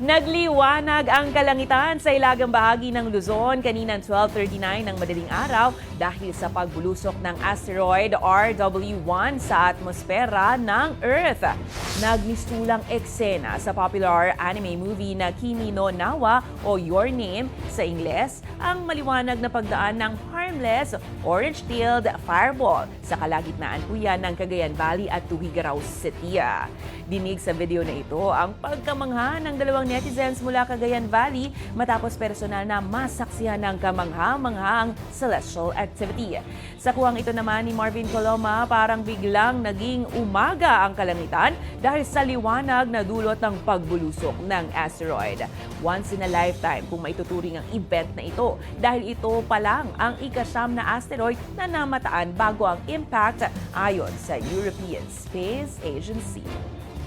Nagliwanag ang kalangitan sa ilagang bahagi ng Luzon kaninang 12:39 ng madaling araw dahil sa pagbulusok ng asteroid RW1 sa atmosfera ng Earth. Nagmistulang eksena sa popular anime movie na Kimi no Nawa o Your Name sa Ingles ang maliwanag na pagdaan ng harmless orange-tailed fireball sa kalagitnaan po yan ng Cagayan Valley at Tuguegarao City. Dinig sa video na ito ang pagkamangha ng dalawang netizens mula Cagayan Valley matapos personal na masaksihan ng kamangha-manghang celestial activity. Sa kuwang ito naman ni Marvin Coloma, parang biglang naging umaga ang kalangitan dahil sa liwanag na dulot ng pagbulusok ng asteroid. Once in a lifetime kung maituturing ang event na ito dahil ito pa lang ang ika-9 na asteroid na namataan bago ang impact ayon sa European Space Agency.